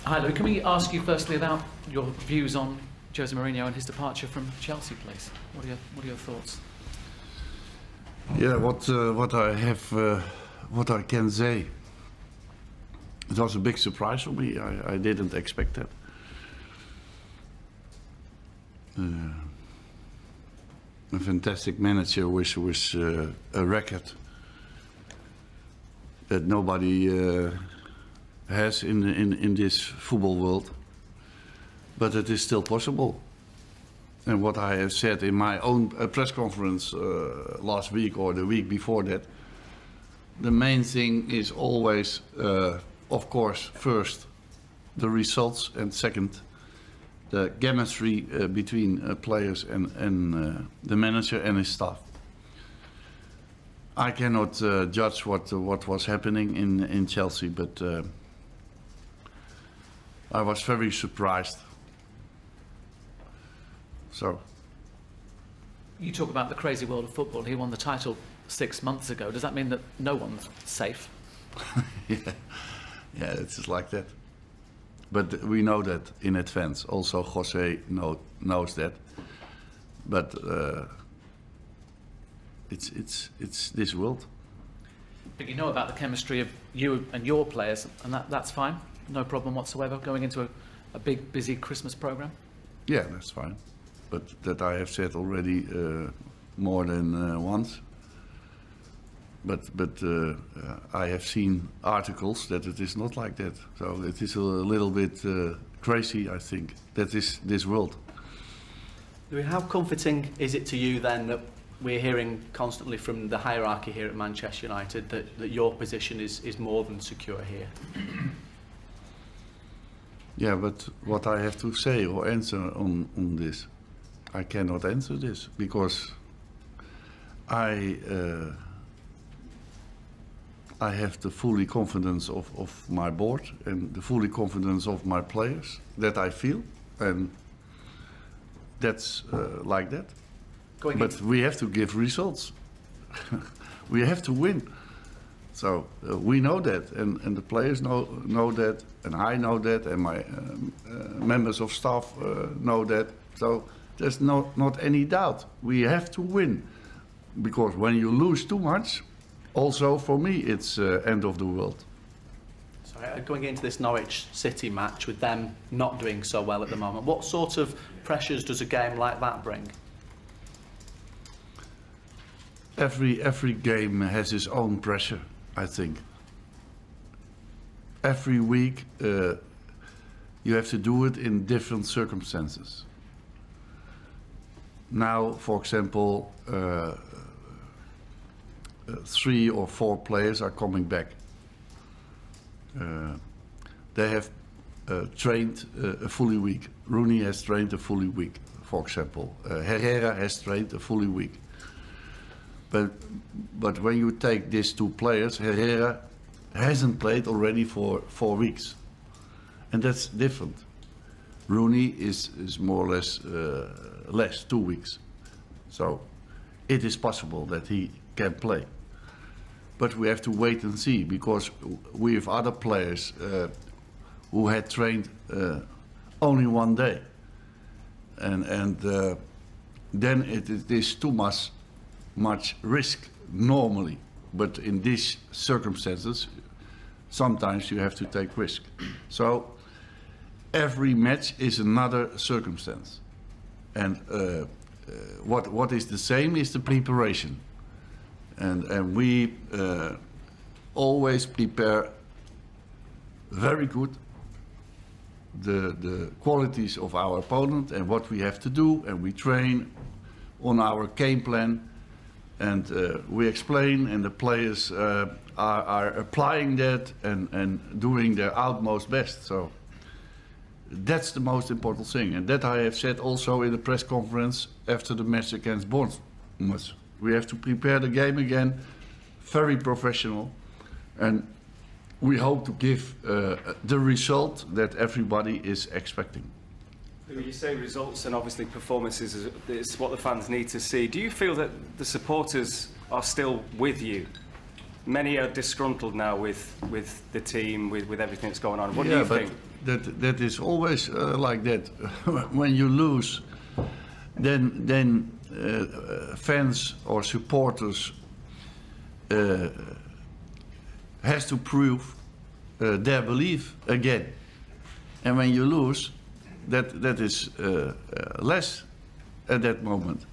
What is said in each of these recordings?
Hi, Louis. Can we ask you firstly about your views on Jose Mourinho and his departure from Chelsea, please? What are your thoughts? Yeah, what I can say. It was a big surprise for me. I didn't expect that. A fantastic manager with a record that nobody has in this football world, but it is still possible. And what I have said in my own press conference last week or the week before that, the main thing is always, of course, first the results, and second the chemistry between players and the manager and his staff. I cannot judge what was happening in Chelsea, but I was very surprised. So. You talk about the crazy world of football. He won the title 6 months ago. Does that mean that no one's safe? Yeah, it's just like that. But we know that in advance. Also, Jose knows that. But it's this world. But you know about the chemistry of you and your players, and that's fine. No problem whatsoever going into a big, busy Christmas programme. Yeah, that's fine. But that I have said already more than once. But I have seen articles that it is not like that. So it is a little bit crazy, I think. That is this world. Louis, how comforting is it to you then that we're hearing constantly from the hierarchy here at Manchester United that your position is more than secure here? Yeah, but what I have to say or answer on this, I cannot answer this because I have the fully confidence of my board and the fully confidence of my players that I feel, and that's like that. But we have to give results. We have to win. So we know that, and the players know that, and I know that, and my members of staff know that. So there's not any doubt. We have to win, because when you lose too much, also for me it's end of the world. Sorry, going into this Norwich City match with them not doing so well at the moment, what sort of pressures does a game like that bring? Every game has its own pressure, I think. Every week you have to do it in different circumstances. Now, for example, 3 or 4 players are coming back. They have trained a fully week. Rooney has trained a fully week, for example. Herrera has trained a fully week. But when you take these 2 players, Herrera hasn't played already for 4 weeks. And that's different. Rooney is more or less 2 weeks. So it is possible that he can play. But we have to wait and see, because we have other players who had trained only 1 day. And then it is too much risk normally. But in these circumstances, sometimes you have to take risk. So every match is another circumstance. And what is the same is the preparation. And we always prepare very good the qualities of our opponent and what we have to do, and we train on our game plan, and we explain, and the players are applying that and doing their utmost best. So that's the most important thing, and that I have said also in the press conference after the match against Bournemouth. We have to prepare the game again, very professional, and we hope to give the result that everybody is expecting. You say results and obviously performances is what the fans need to see. Do you feel that the supporters are still with you? Many are disgruntled now with the team, with everything that's going on. What do you think? that is always like that. When you lose, then fans or supporters has to prove their belief again. And when you lose, that is less at that moment.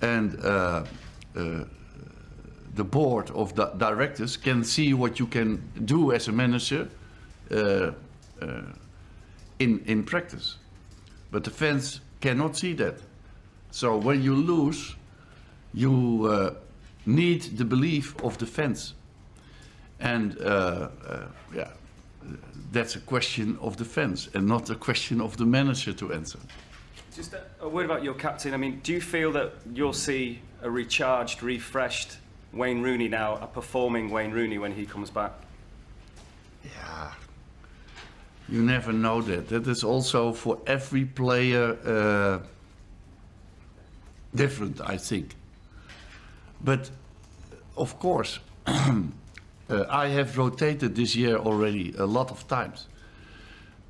And the board of the directors can see what you can do as a manager in practice. But the fans cannot see that. So when you lose, you need the belief of the fans. And yeah, that's a question of the fans and not a question of the manager to answer. Just a word about your captain. I mean, do you feel that you'll see a recharged, refreshed Wayne Rooney now, a performing Wayne Rooney when he comes back? Yeah, you never know that. That is also for every player different, I think. But of course, I have rotated this year already a lot of times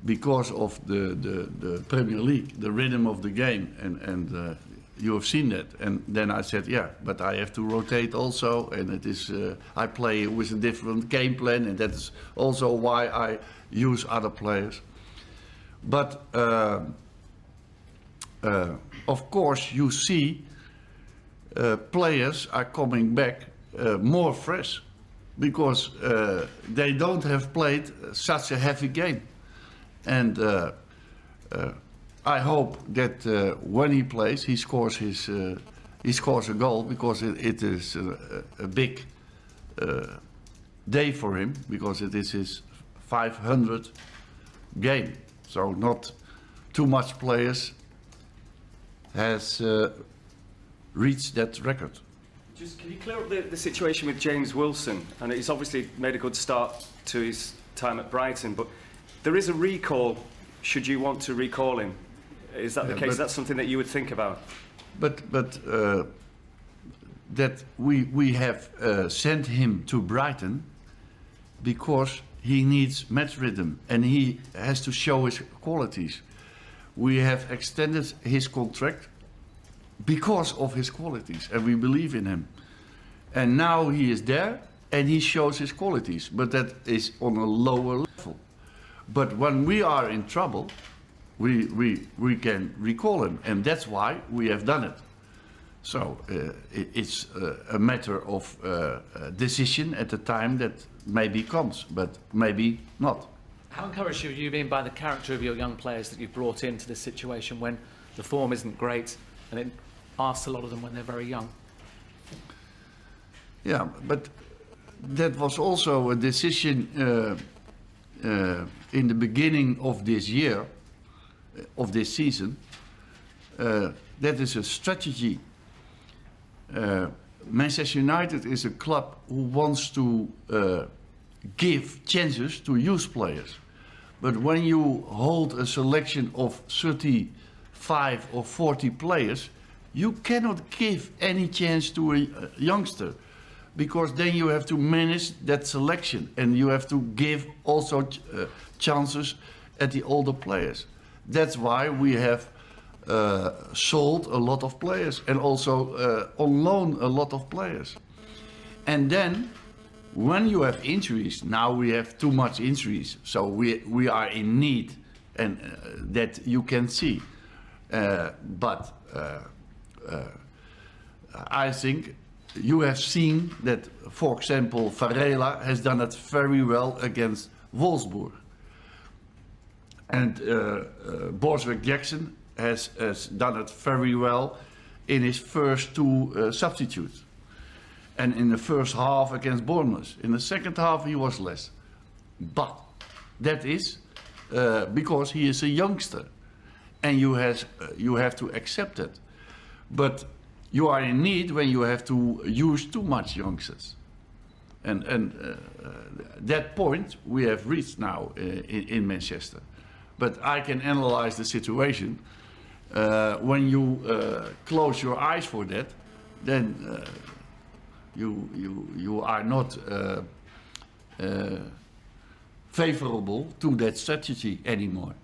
because of the Premier League, the rhythm of the game, and you have seen that. And then I said, yeah, but I have to rotate also, and it is I play with a different game plan, and that is also why I use other players. But of course, you see players are coming back more fresh because they don't have played such a heavy game. And I hope that when he plays, he scores a goal, because it is a big day for him, because it is his 500th game. So not too much players has reached that record. Just can you clear up the situation with James Wilson? And he's obviously made a good start to his time at Brighton, but there is a recall. Should you want to recall him? Is that the case? Is that something that you would think about? But that we have sent him to Brighton because he needs match rhythm and he has to show his qualities. We have extended his contract because of his qualities, and we believe in him. And now he is there and he shows his qualities, but that is on a lower level. But when we are in trouble, we can recall him, and that's why we have done it. So it's a matter of decision at the time that maybe comes, but maybe not. How encouraged have you been by the character of your young players that you've brought into this situation when the form isn't great, and it asks a lot of them when they're very young? Yeah, but that was also a decision in the beginning of this year, of this season. That is a strategy. Manchester United is a club who wants to give chances to youth players. But when you hold a selection of 35 or 40 players, you cannot give any chance to a youngster, because then you have to manage that selection and you have to give also chances at the older players. That's why we have sold a lot of players and also on loan a lot of players. And then when you have injuries, now we have too much injuries, so we are in need, and that you can see. But I think you have seen that, for example, Varela has done it very well against Wolfsburg. And Borswick Jackson has done it very well in his first two substitutes. And in the first half against Bournemouth. In the second half he was less. But that is because he is a youngster. And you have to accept it. But you are in need when you have to use too much youngsters. And that point we have reached now in Manchester. But I can analyze the situation. When you close your eyes for that, then you are not favorable to that strategy anymore.